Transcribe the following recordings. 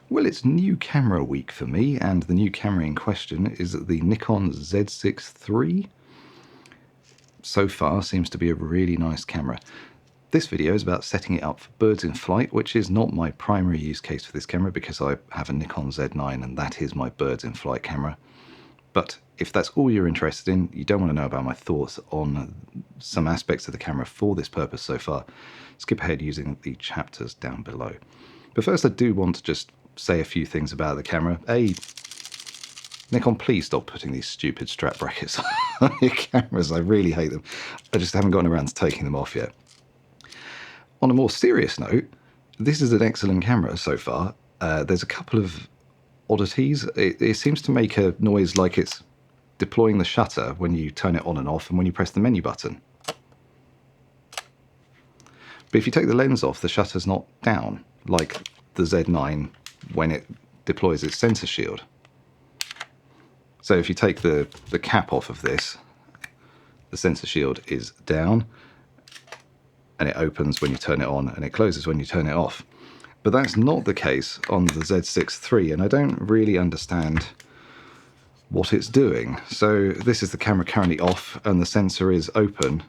Well, it's new camera week for me, and the new camera in question is the Nikon Z6III. So far seems to be a really nice camera. This video is about setting it up for birds in flight, which is not my primary use case for this camera because I have a Nikon Z9 and that is my birds in flight camera. But if that's all you're interested in, you don't want to know about my thoughts on some aspects of the camera for this purpose so far, skip ahead using the chapters down below. But first I do want to just say a few things about the camera. Nikon, please stop putting these stupid strap brackets on your cameras. I really hate them. I just haven't gotten around to taking them off yet. On a more serious note, this is an excellent camera so far. There's a couple of oddities. It seems to make a noise like it's deploying the shutter when you turn it on and off and when you press the menu button. But if you take the lens off, the shutter's not down, like the Z9 when it deploys its sensor shield. So if you take the cap off of this, the sensor shield is down, and it opens when you turn it on, and it closes when you turn it off. But that's not the case on the Z6III, and I don't really understand what it's doing. So this is the camera currently off, and the sensor is open,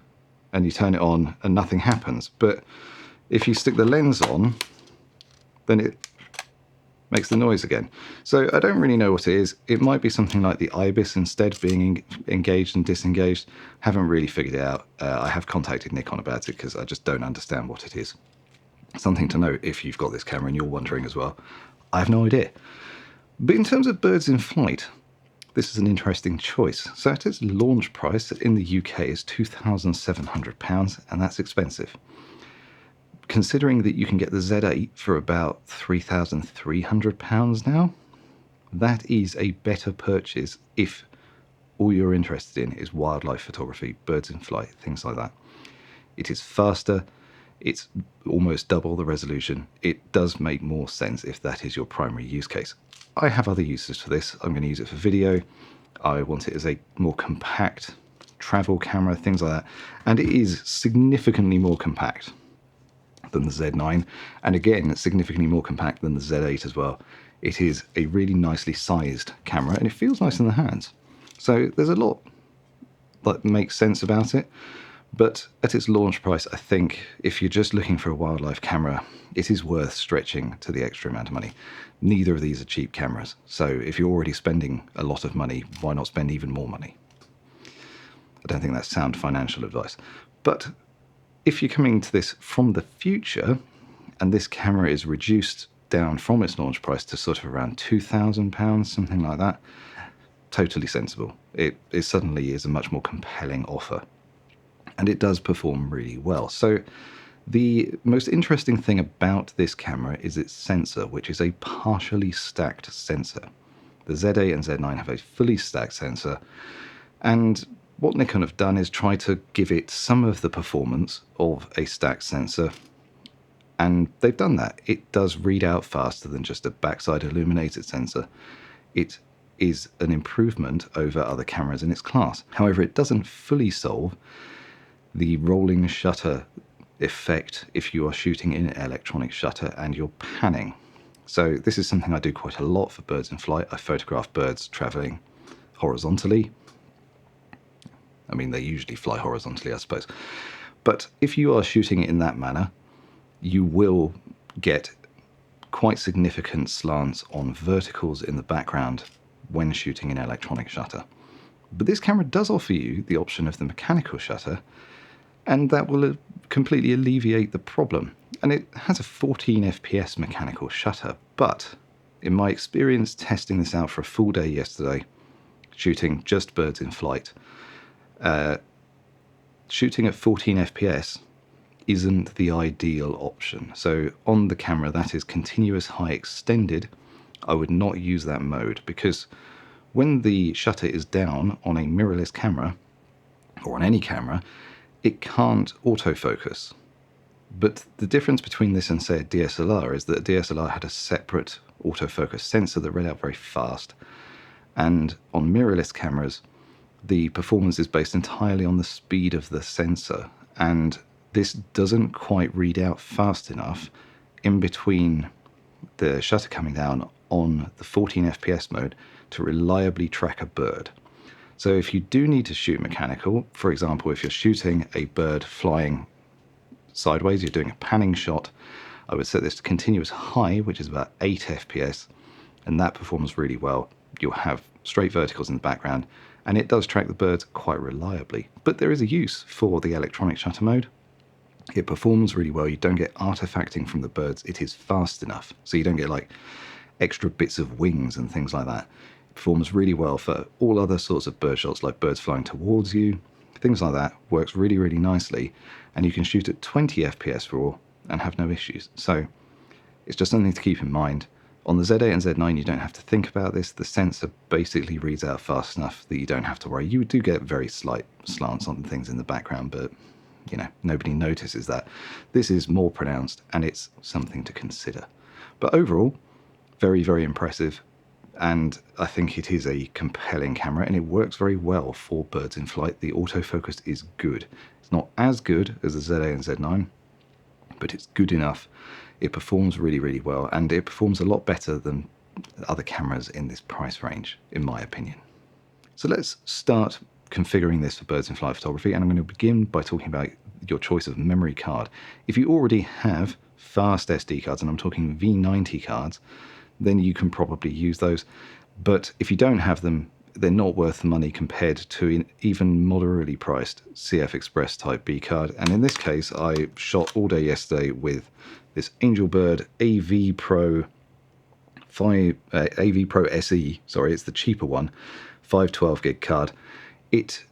and you turn it on, and nothing happens. But if you stick the lens on, then it makes the noise again. So I don't really know what it is. It might be something like the IBIS instead, being engaged and disengaged. Haven't really figured it out. I have contacted Nikon about it because I just don't understand what it is. Something to note if you've got this camera and you're wondering as well. I have no idea. But in terms of birds in flight, this is an interesting choice. So at its launch price in the UK is £2,700, and that's expensive. Considering that you can get the Z8 for about £3,300 now, that is a better purchase if all you're interested in is wildlife photography, birds in flight, things like that. It is faster, it's almost double the resolution. It does make more sense if that is your primary use case. I have other uses for this. I'm going to use it for video. I want it as a more compact travel camera, things like that. And it is significantly more compact than the Z9, and again significantly more compact than the Z8 as well. It is a really nicely sized camera and it feels nice in the hands. So there's a lot that makes sense about it, but at its launch price, I think if you're just looking for a wildlife camera, it is worth stretching to the extra amount of money. Neither of these are cheap cameras, so if you're already spending a lot of money, why not spend even more money? I don't think that's sound financial advice, but if you're coming to this from the future, and this camera is reduced down from its launch price to sort of around £2,000, something like that, totally sensible. It suddenly is a much more compelling offer. And it does perform really well. So the most interesting thing about this camera is its sensor, which is a partially stacked sensor. The Z8 and Z9 have a fully stacked sensor, and what Nikon have done is try to give it some of the performance of a stacked sensor, and they've done that. It does read out faster than just a backside illuminated sensor. It is an improvement over other cameras in its class. However, it doesn't fully solve the rolling shutter effect if you are shooting in electronic shutter and you're panning. So this is something I do quite a lot for birds in flight. I photograph birds traveling horizontally. I mean, they usually fly horizontally, I suppose. But if you are shooting it in that manner, you will get quite significant slants on verticals in the background when shooting in electronic shutter. But this camera does offer you the option of the mechanical shutter, and that will completely alleviate the problem. And it has a 14 FPS mechanical shutter, but in my experience testing this out for a full day yesterday, shooting just birds in flight, shooting at 14 FPS isn't the ideal option. So on the camera that is continuous high extended, I would not use that mode, because when the shutter is down on a mirrorless camera, or on any camera, it can't autofocus. But the difference between this and, say, a DSLR is that a DSLR had a separate autofocus sensor that read out very fast. And on mirrorless cameras, the performance is based entirely on the speed of the sensor. And this doesn't quite read out fast enough in between the shutter coming down on the 14 FPS mode to reliably track a bird. So if you do need to shoot mechanical, for example, if you're shooting a bird flying sideways, you're doing a panning shot, I would set this to continuous high, which is about 8 FPS, and that performs really well. You'll have straight verticals in the background, and it does track the birds quite reliably. But there is a use for the electronic shutter mode. It performs really well. You don't get artifacting from the birds. It is fast enough, so you don't get like extra bits of wings and things like that. It performs really well for all other sorts of bird shots, like birds flying towards you, things like that. Works really, really nicely, and you can shoot at 20 FPS raw and have no issues. So it's just something to keep in mind. On the Z8 and Z9, you don't have to think about this. The sensor basically reads out fast enough that you don't have to worry. You do get very slight slants on things in the background, but you know, nobody notices that. This is more pronounced, and it's something to consider. But overall, very, very impressive, and I think it is a compelling camera, and it works very well for birds in flight. The autofocus is good. It's not as good as the Z8 and Z9, but it's good enough. It performs really, really well, and it performs a lot better than other cameras in this price range, in my opinion. So let's start configuring this for birds in flight photography, and I'm going to begin by talking about your choice of memory card. If you already have fast SD cards, and I'm talking V90 cards, then you can probably use those. But if you don't have them, they're not worth the money compared to an even moderately priced CF Express Type B card. And in this case, I shot all day yesterday with this Angelbird AV Pro SE, sorry, it's the cheaper one, 512 gig card. It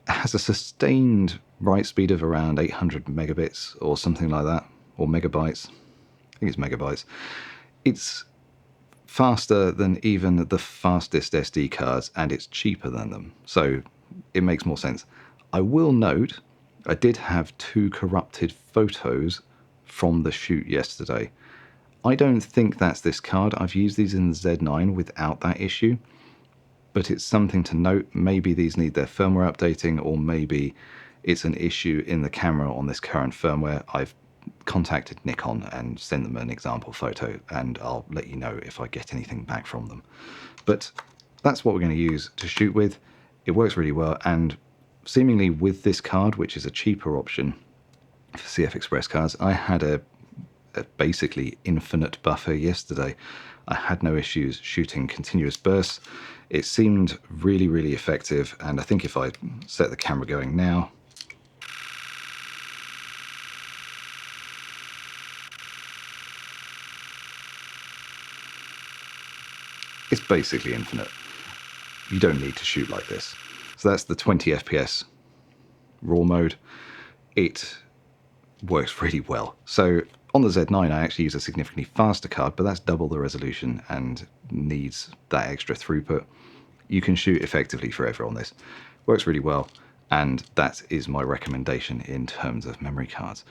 has a sustained write speed of around 800 megabits or something like that, or megabytes. I think it's megabytes. It's faster than even the fastest SD cards, and it's cheaper than them, so it makes more sense. I will note I did have 2 corrupted photos from the shoot yesterday. I don't think that's this card. I've used these in the Z9 without that issue, but it's something to note. Maybe these need their firmware updating, or maybe it's an issue in the camera on this current firmware. I've contacted Nikon and sent them an example photo, and I'll let you know if I get anything back from them. But that's what we're going to use to shoot with. It works really well, and seemingly with this card, which is a cheaper option for CF Express cards, I had a basically infinite buffer yesterday. I had no issues shooting continuous bursts. It seemed really, really effective, and I think if I set the camera going now, it's basically infinite. You don't need to shoot like this. So that's the 20 FPS raw mode. It works really well. So on the Z9, I actually use a significantly faster card, but that's double the resolution and needs that extra throughput. You can shoot effectively forever on this. Works really well, and that is my recommendation in terms of memory cards.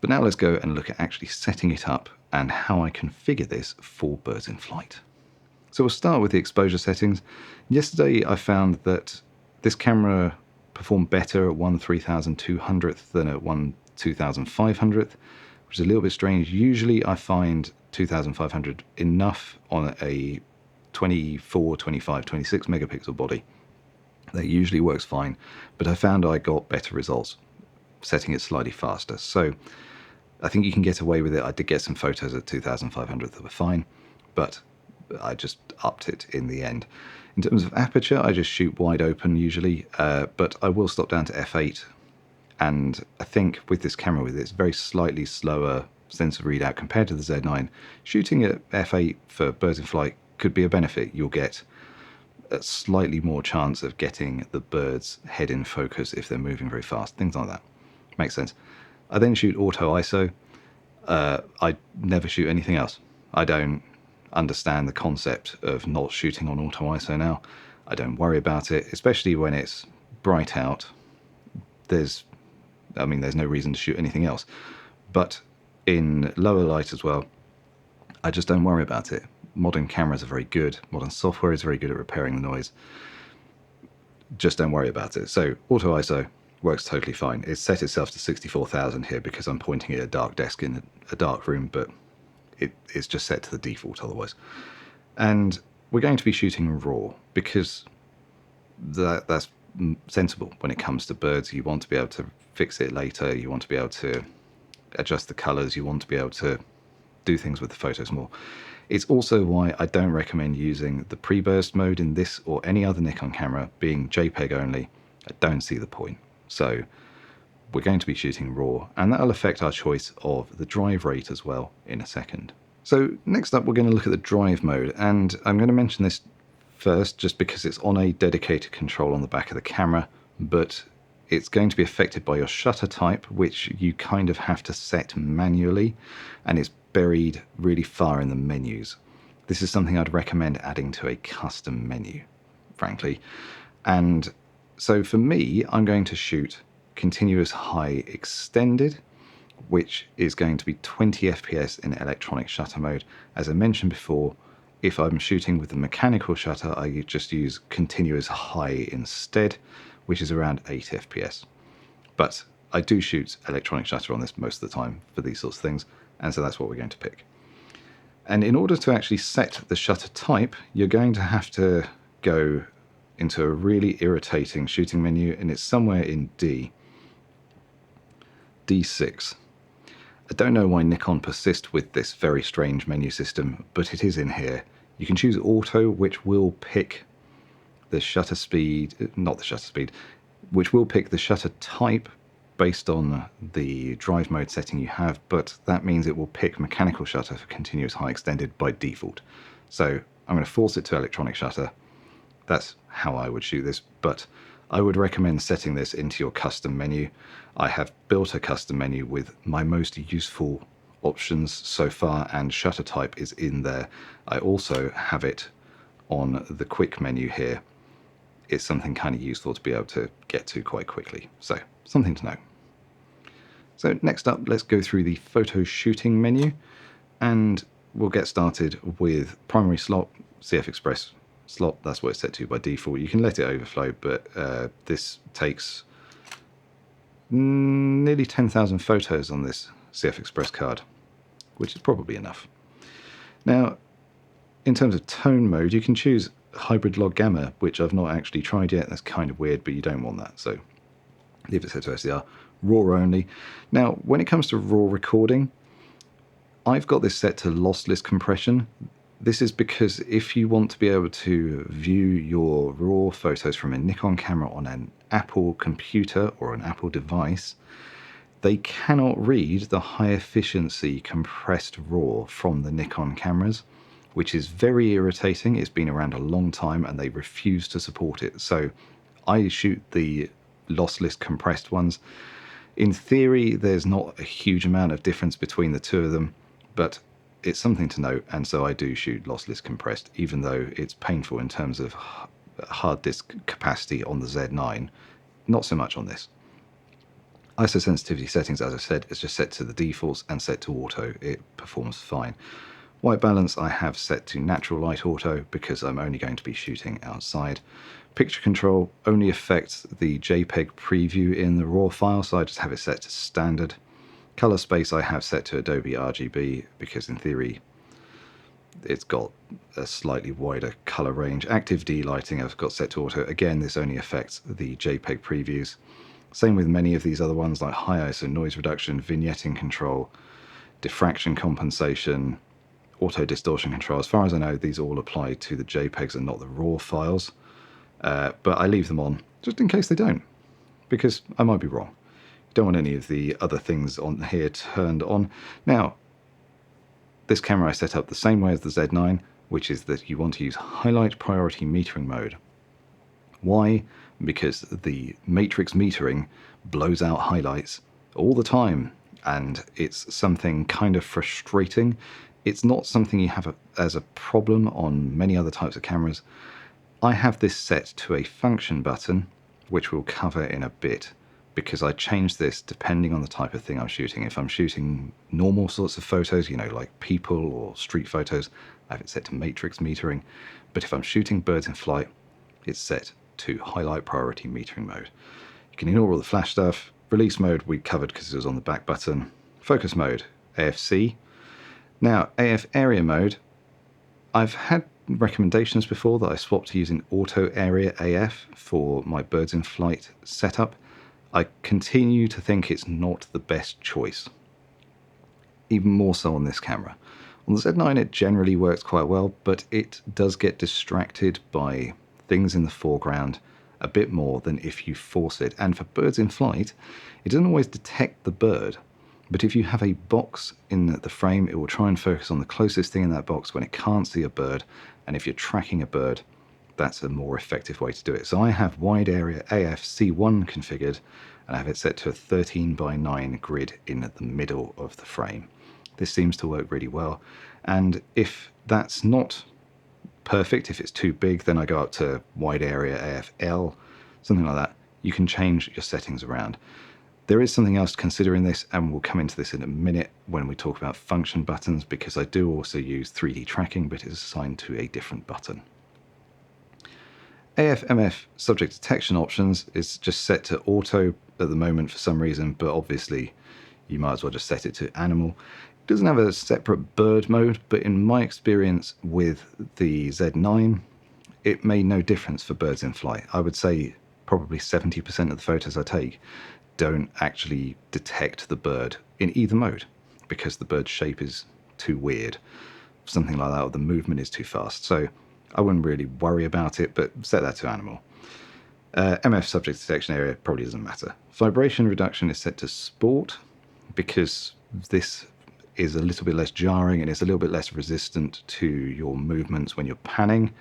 But now let's go and look at actually setting it up and how I configure this for birds in flight. So we'll start with the exposure settings. Yesterday I found that this camera performed better at 1/3200th than at 1/2500th, which is a little bit strange. Usually I find 2500 enough on a 24, 25, 26 megapixel body. That usually works fine, but I found I got better results setting it slightly faster. So I think you can get away with it. I did get some photos at 2500 that were fine, but I just upped it in the end. In terms of aperture, I just shoot wide open usually, but I will stop down to f8. And I think with this camera, with its very slightly slower sensor readout compared to the Z9, shooting at f8 for birds in flight could be a benefit. You'll get a slightly more chance of getting the bird's head in focus if they're moving very fast, things like that. Makes sense. I then shoot auto ISO. I never shoot anything else. I don't understand the concept of not shooting on auto ISO now. I don't worry about it, especially when it's bright out. There's no reason to shoot anything else. But in lower light as well, I just don't worry about it. Modern cameras are very good. Modern software is very good at repairing the noise. Just don't worry about it. So auto ISO works totally fine. It's set itself to 64,000 here because I'm pointing at a dark desk in a dark room, but it's just set to the default otherwise. And we're going to be shooting raw because that's sensible when it comes to birds. You want to be able to fix it later, you want to be able to adjust the colors, you want to be able to do things with the photos more. It's also why I don't recommend using the pre-burst mode in this or any other Nikon camera, being JPEG only. I don't see the point. So we're going to be shooting raw, and that'll affect our choice of the drive rate as well in a second. So next up, we're going to look at the drive mode, and I'm going to mention this first just because it's on a dedicated control on the back of the camera, but it's going to be affected by your shutter type, which you kind of have to set manually, and it's buried really far in the menus. This is something I'd recommend adding to a custom menu, frankly. And so for me, I'm going to shoot continuous high extended, which is going to be 20 FPS in electronic shutter mode. As I mentioned before, if I'm shooting with the mechanical shutter, I just use continuous high instead, which is around 8 FPS. But I do shoot electronic shutter on this most of the time for these sorts of things, and so that's what we're going to pick. And in order to actually set the shutter type, you're going to have to go into a really irritating shooting menu, and it's somewhere in D6. I don't know why Nikon persist with this very strange menu system, but it is in here. You can choose auto, which will pick the shutter speed, not the shutter speed, which will pick the shutter type based on the drive mode setting you have, but that means it will pick mechanical shutter for continuous high extended by default. So I'm going to force it to electronic shutter. That's how I would shoot this, but I would recommend setting this into your custom menu. I have built a custom menu with my most useful options so far, and shutter type is in there. I also have it on the quick menu here. It's something kind of useful to be able to get to quite quickly, so something to know. So next up, let's go through the photo shooting menu, and we'll get started with primary slot, CF Express slot. That's what it's set to by default. You can let it overflow, but this takes nearly 10,000 photos on this CF Express card, which is probably enough. Now, in terms of tone mode, you can choose hybrid log gamma, which I've not actually tried yet. That's kind of weird, but you don't want that, so leave it set to SDR. Raw only. Now, when it comes to raw recording, I've got this set to lossless compression. This is because if you want to be able to view your raw photos from a Nikon camera on an Apple computer or an Apple device, they cannot read the high efficiency compressed RAW from the Nikon cameras, which is very irritating. It's been around a long time and they refuse to support it. So I shoot the lossless compressed ones. In theory, there's not a huge amount of difference between the two of them, but it's something to note, and so I do shoot lossless compressed, even though it's painful in terms of hard disk capacity on the Z9, not so much on this. ISO sensitivity settings, as I said, is just set to the defaults and set to auto. It performs fine. White balance I have set to natural light auto because I'm only going to be shooting outside. Picture control only affects the JPEG preview in the RAW file, so I just have it set to standard. Color space I have set to Adobe RGB because in theory it's got a slightly wider color range. Active D-lighting I've got set to auto. Again, this only affects the JPEG previews. Same with many of these other ones like high ISO noise reduction, vignetting control, diffraction compensation, auto distortion control. As far as I know, these all apply to the JPEGs and not the RAW files. But I leave them on just in case they don't, because I might be wrong. Don't want any of the other things on here turned on. Now, this camera I set up the same way as the Z9, which is that you want to use highlight priority metering mode. Why? Because the matrix metering blows out highlights all the time, and it's something kind of frustrating. It's not something you have as a problem on many other types of cameras. I have this set to a function button, which we'll cover in a bit, because I change this depending on the type of thing I'm shooting. If I'm shooting normal sorts of photos, you know, like people or street photos, I have it set to matrix metering. But if I'm shooting birds in flight, it's set to highlight priority metering mode. You can ignore all the flash stuff. Release mode we covered because it was on the back button. Focus mode, AFC. Now, AF area mode, I've had recommendations before that I swapped to using auto area AF for my birds in flight setup. I continue to think it's not the best choice, even more so on this camera. On the Z9 it generally works quite well, but it does get distracted by things in the foreground a bit more than if you force it. And for birds in flight, it doesn't always detect the bird, but if you have a box in the frame, it will try and focus on the closest thing in that box when it can't see a bird. And if you're tracking a bird, that's a more effective way to do it. So I have wide area AF C1 configured, and I have it set to a 13:9 grid in the middle of the frame. This seems to work really well. And if that's not perfect, if it's too big, then I go up to wide area AFL, something like that. You can change your settings around. There is something else to consider in this, and we'll come into this in a minute when we talk about function buttons, because I do also use 3D tracking, but it's assigned to a different button. AF/MF subject detection options is just set to auto at the moment for some reason, but obviously you might as well just set it to animal. It doesn't have a separate bird mode, but in my experience with the Z9, it made no difference for birds in flight. I would say probably 70% of the photos I take don't actually detect the bird in either mode because the bird's shape is too weird, something like that, or the movement is too fast. So I wouldn't really worry about it, but set that to animal. MF subject detection area probably doesn't matter. Vibration reduction is set to sport because this is a little bit less jarring and it's a little bit less resistant to your movements when you're panning.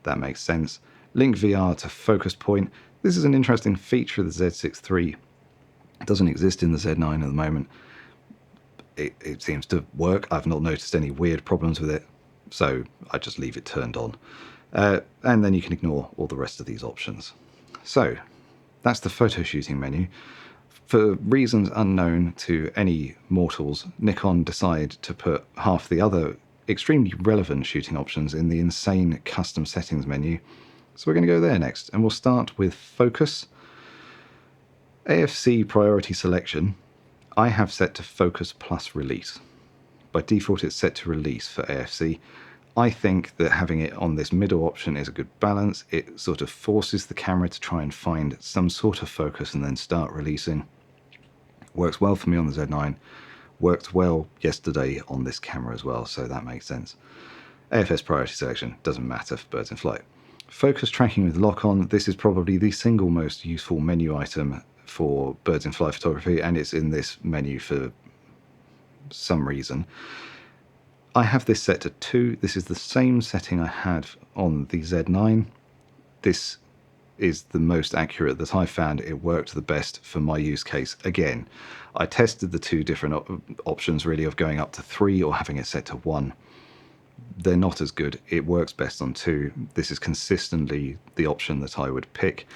That makes sense. Link VR to focus point. This is an interesting feature of the Z6III. It doesn't exist in the Z9 at the moment. It seems to work. I've not noticed any weird problems with it, so I just leave it turned on. And then you can ignore all the rest of these options. So that's the photo shooting menu. For reasons unknown to any mortals, Nikon decided to put half the other extremely relevant shooting options in the insane custom settings menu. So we're going to go there next, and we'll start with focus. AFC priority selection, I have set to focus plus release. By default it's set to release for AFC. I think that having it on this middle option is a good balance. It sort of forces the camera to try and find some sort of focus and then start releasing. Works well for me on the Z9. Worked well yesterday on this camera as well, so that makes sense. AFS priority selection doesn't matter for birds in flight. Focus tracking with lock-on. This is probably the single most useful menu item for birds in flight photography, and it's in this menu for some reason. I have this set to 2. This is the same setting I had on the Z9. This is the most accurate that I found. It worked the best for my use case. Again, I tested the 2 different options really of going up to 3 or having it set to 1. They're not as good. It works best on 2. This is consistently the option that I would pick.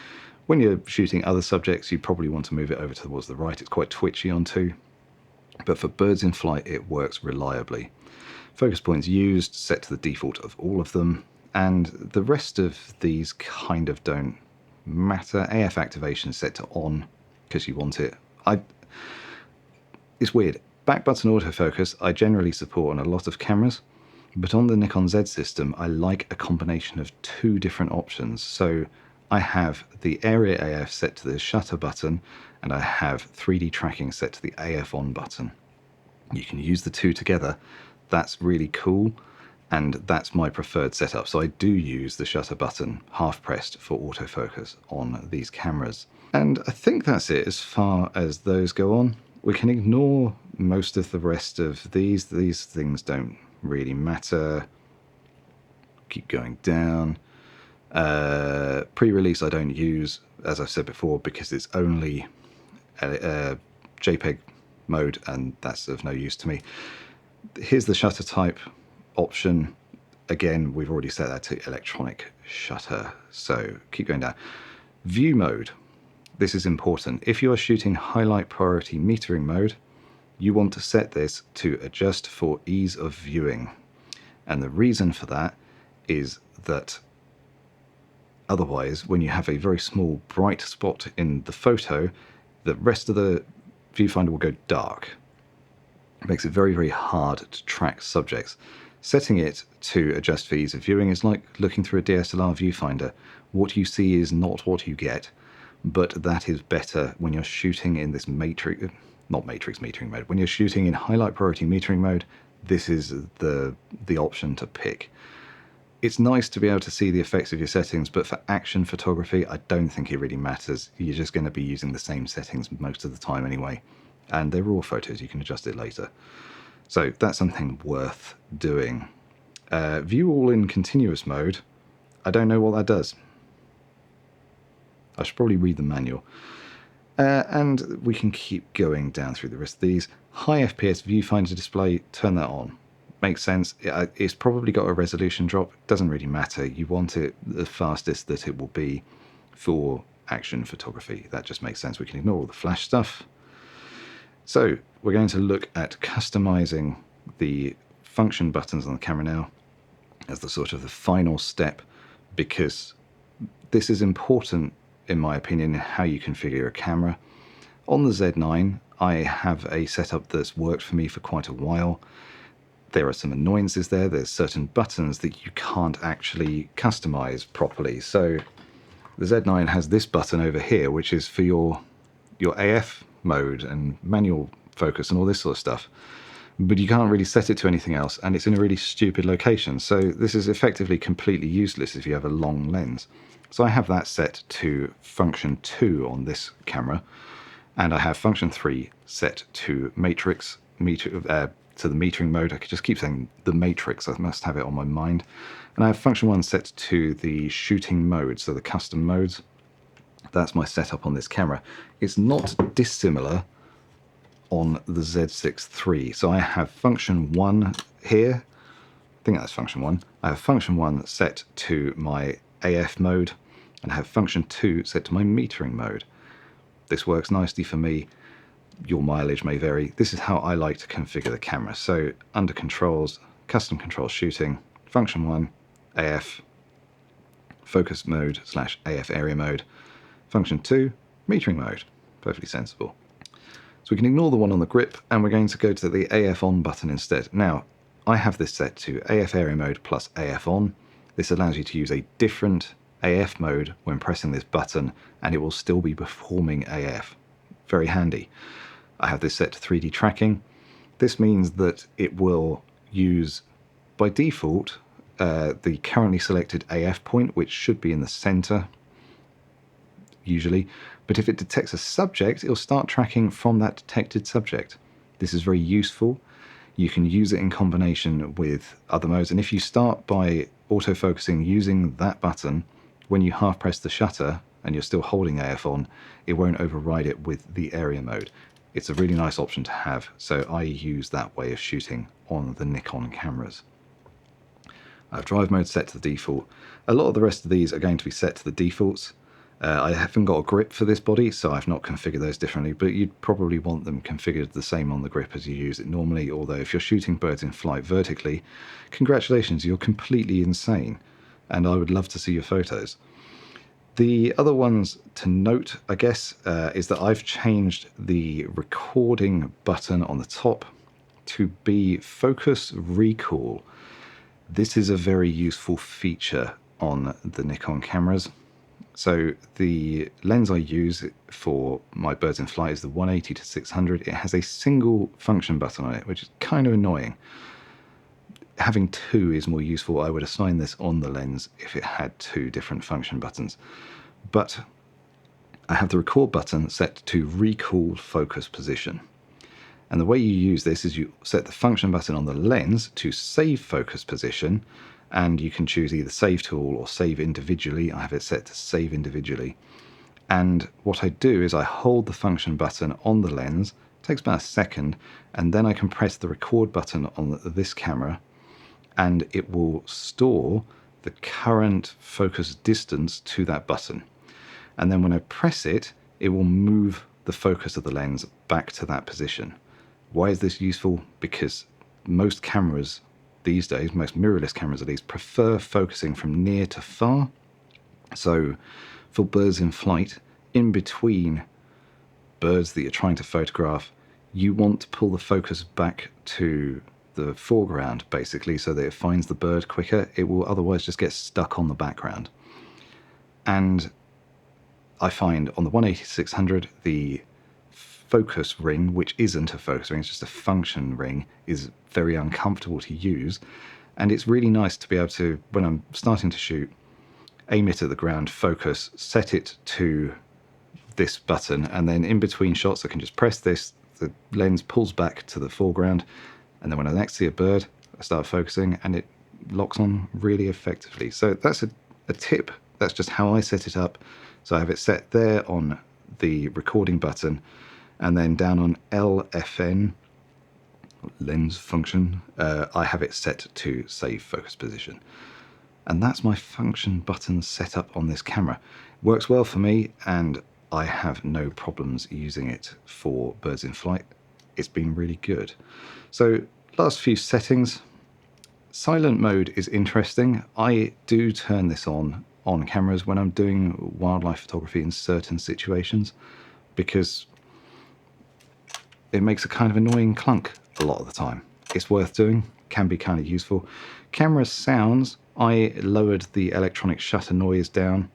When you're shooting other subjects, you probably want to move it over towards the right. It's quite twitchy on 2. But for birds in flight, it works reliably. Focus points used, set to the default of all of them. And the rest of these kind of don't matter. AF activation set to on because you want it. It's weird. Back button autofocus I generally support on a lot of cameras, but on the Nikon Z system I like a combination of 2 different options. So I have the area AF set to the shutter button, and I have 3D tracking set to the AF on button. You can use the 2 together. That's really cool, and that's my preferred setup. So I do use the shutter button half pressed for autofocus on these cameras. And I think that's it as far as those go on. We can ignore most of the rest of these. These things don't really matter. Keep going down. Pre-release I don't use, as I've said before, because it's only JPEG mode, and that's of no use to me. Here's the shutter type option. Again, we've already set that to electronic shutter, so keep going down. View mode. This is important. If you are shooting highlight priority metering mode, you want to set this to adjust for ease of viewing. And the reason for that is that otherwise, when you have a very small bright spot in the photo, the rest of the viewfinder will go dark. It makes it very, very hard to track subjects. Setting it to adjust for ease of viewing is like looking through a DSLR viewfinder. What you see is not what you get, but that is better when you're shooting in this matrix, not matrix metering mode. When you're shooting in highlight priority metering mode, this is the option to pick. It's nice to be able to see the effects of your settings, but for action photography, I don't think it really matters. You're just going to be using the same settings most of the time anyway. And they're raw photos, you can adjust it later. So that's something worth doing. View all in continuous mode. I don't know what that does. I should probably read the manual. And we can keep going down through the rest of these. High FPS viewfinder display, turn that on. Makes sense. It's probably got a resolution drop. Doesn't really matter. You want it the fastest that it will be for action photography. That just makes sense. We can ignore all the flash stuff. So we're going to look at customizing the function buttons on the camera now as the sort of the final step, because this is important in my opinion in how you configure a camera. On the Z9 I have a setup that's worked for me for quite a while. There are some annoyances there. There's certain buttons that you can't actually customize properly. So the Z9 has this button over here, which is for your AF mode and manual focus and all this sort of stuff. But you can't really set it to anything else, and it's in a really stupid location. So this is effectively completely useless if you have a long lens. So I have that set to function 2 on this camera, and I have function 3 set to matrix, to the metering mode. I could just keep saying the matrix, I must have it on my mind. And I have function 1 set to the shooting mode, so the custom modes. That's my setup on this camera. It's not dissimilar on the Z6III. So I have function 1 here. I think that's function 1. I have function 1 set to my AF mode, and I have function 2 set to my metering mode. This works nicely for me. Your mileage may vary. This is how I like to configure the camera. So under controls, custom control shooting, function 1, AF, focus mode / AF area mode, function 2, metering mode. Perfectly sensible. So we can ignore the one on the grip, and we're going to go to the AF on button instead. Now, I have this set to AF area mode plus AF on. This allows you to use a different AF mode when pressing this button, and it will still be performing AF. Very handy. I have this set to 3D tracking. This means that it will use, by default, the currently selected AF point, which should be in the center, usually. But if it detects a subject, it'll start tracking from that detected subject. This is very useful. You can use it in combination with other modes. And if you start by autofocusing using that button, when you half press the shutter and you're still holding AF on, it won't override it with the area mode. It's a really nice option to have, so I use that way of shooting on the Nikon cameras. I have drive mode set to the default. A lot of the rest of these are going to be set to the defaults. I haven't got a grip for this body, so I've not configured those differently, but you'd probably want them configured the same on the grip as you use it normally, although if you're shooting birds in flight vertically, congratulations, you're completely insane, and I would love to see your photos. The other ones to note, I guess, is that I've changed the recording button on the top to be focus recall. This is a very useful feature on the Nikon cameras. So the lens I use for my birds in flight is the 180 to 600. It has a single function button on it, which is kind of annoying. Having two is more useful. I would assign this on the lens if it had two different function buttons. But I have the record button set to recall focus position. And the way you use this is you set the function button on the lens to save focus position, and you can choose either save tool or save individually. I have it set to save individually. And what I do is I hold the function button on the lens, it takes about a second, and then I can press the record button on this camera, and it will store the current focus distance to that button. And then when I press it, it will move the focus of the lens back to that position. Why is this useful? Because most cameras these days, most mirrorless cameras at least, prefer focusing from near to far. So for birds in flight, in between birds that you're trying to photograph, you want to pull the focus back to the foreground, basically, so that it finds the bird quicker. It will otherwise just get stuck on the background. And I find on the 18600, the focus ring, which isn't a focus ring, it's just a function ring, is very uncomfortable to use. And it's really nice to be able to, when I'm starting to shoot, aim it at the ground, focus, set it to this button, and then in between shots I can just press this, the lens pulls back to the foreground, and then when I next see a bird, I start focusing and it locks on really effectively. So that's a tip. That's just how I set it up. So I have it set there on the recording button, and then down on LFN, lens function, I have it set to save focus position. And that's my function button set up on this camera. It works well for me, and I have no problems using it for birds in flight. It's been really good. So last few settings. Silent mode is interesting. I do turn this on cameras when I'm doing wildlife photography in certain situations, because it makes a kind of annoying clunk a lot of the time. It's worth doing, can be kind of useful. Camera sounds, I lowered the electronic shutter noise down.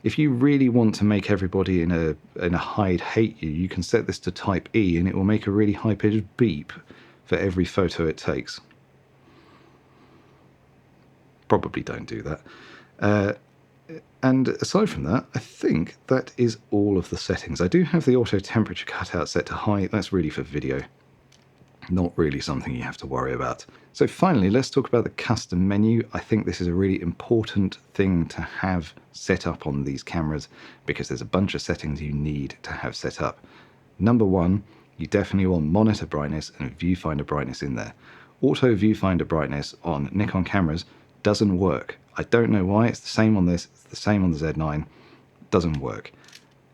If you really want to make everybody in a hide hate you, you can set this to type E and it will make a really high-pitched beep for every photo it takes. Probably don't do that. And aside from that, I think that is all of the settings. I do have the auto temperature cutout set to high. That's really for video. Not really something you have to worry about. So finally, let's talk about the custom menu. I think this is a really important thing to have set up on these cameras, because there's a bunch of settings you need to have set up. Number one, you definitely want monitor brightness and viewfinder brightness in there. Auto viewfinder brightness on Nikon cameras doesn't work. I don't know why. It's the same on this, it's the same on the Z9. Doesn't work.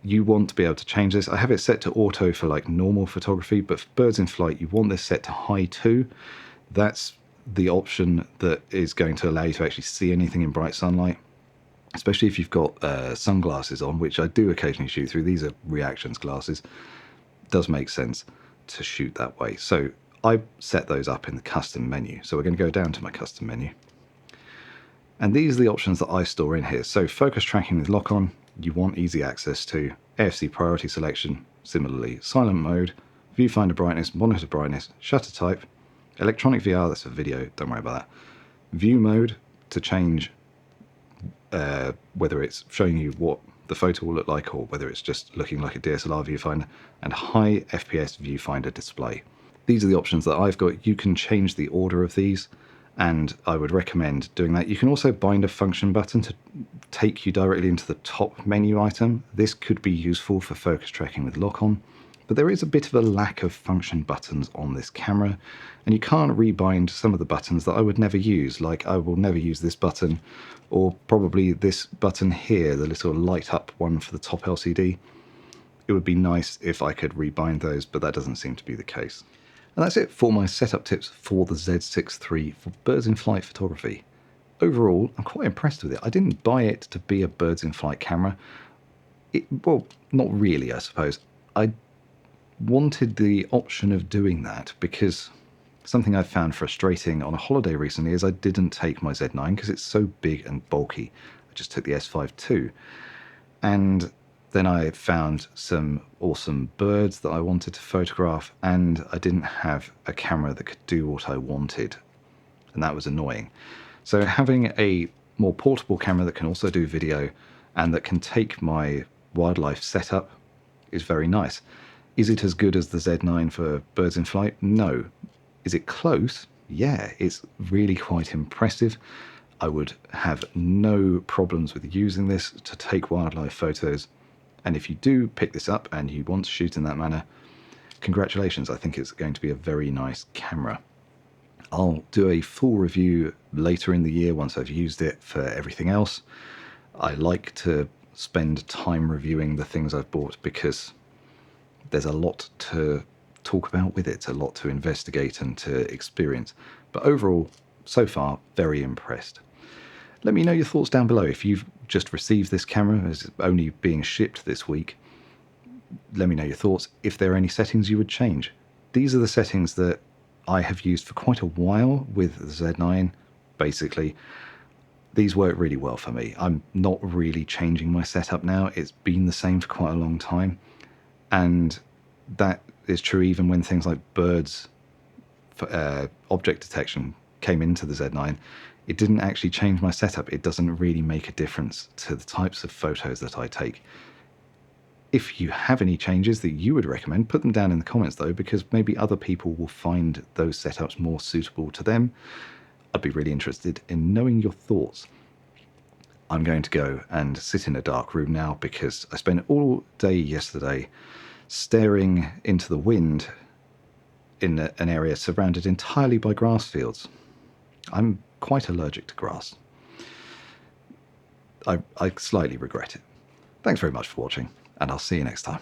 You want to be able to change this. I have it set to auto for like normal photography, but for birds in flight, you want this set to high too. That's the option that is going to allow you to actually see anything in bright sunlight, especially if you've got sunglasses on, which I do occasionally shoot through. These are reactions glasses. It does make sense to shoot that way. So I set those up in the custom menu. So we're going to go down to my custom menu. And these are the options that I store in here. So focus tracking with lock-on, you want easy access to. AFC priority selection, similarly. Silent mode, viewfinder brightness, monitor brightness, shutter type, electronic VR, that's for video, don't worry about that. View mode, to change whether it's showing you what the photo will look like or whether it's just looking like a DSLR viewfinder, and high FPS viewfinder display. These are the options that I've got. You can change the order of these, and I would recommend doing that. You can also bind a function button to take you directly into the top menu item. This could be useful for focus tracking with lock-on, but there is a bit of a lack of function buttons on this camera, and you can't rebind some of the buttons that I would never use, like I will never use this button, or probably this button here, the little light up one for the top LCD. It would be nice if I could rebind those, but that doesn't seem to be the case. And that's it for my setup tips for the Z6III for birds in flight photography. Overall, I'm quite impressed with it. I didn't buy it to be a birds in flight camera. Well, not really, I suppose. I wanted the option of doing that because something I found frustrating on a holiday recently is I didn't take my Z9 because it's so big and bulky. I just took the S5 II. And then I found some awesome birds that I wanted to photograph, and I didn't have a camera that could do what I wanted, and that was annoying. So having a more portable camera that can also do video and that can take my wildlife setup is very nice. Is it as good as the Z9 for birds in flight? No. Is it close? Yeah, it's really quite impressive. I would have no problems with using this to take wildlife photos. And if you do pick this up and you want to shoot in that manner, congratulations. I think it's going to be a very nice camera. I'll do a full review later in the year once I've used it for everything else. I like to spend time reviewing the things I've bought because there's a lot to talk about with it, a lot to investigate and to experience. But overall, so far, very impressed. Let me know your thoughts down below. If you've just received this camera, it's only being shipped this week, let me know your thoughts. If there are any settings you would change, these are the settings that I have used for quite a while with the Z9. Basically, these work really well for me. I'm not really changing my setup now. It's been the same for quite a long time. And that is true even when things like birds object detection came into the Z9. It didn't actually change my setup. It doesn't really make a difference to the types of photos that I take. If you have any changes that you would recommend, put them down in the comments though, because maybe other people will find those setups more suitable to them. I'd be really interested in knowing your thoughts. I'm going to go and sit in a dark room now because I spent all day yesterday staring into the wind in an area surrounded entirely by grass fields. I'm quite allergic to grass. I slightly regret it. Thanks very much for watching, and I'll see you next time.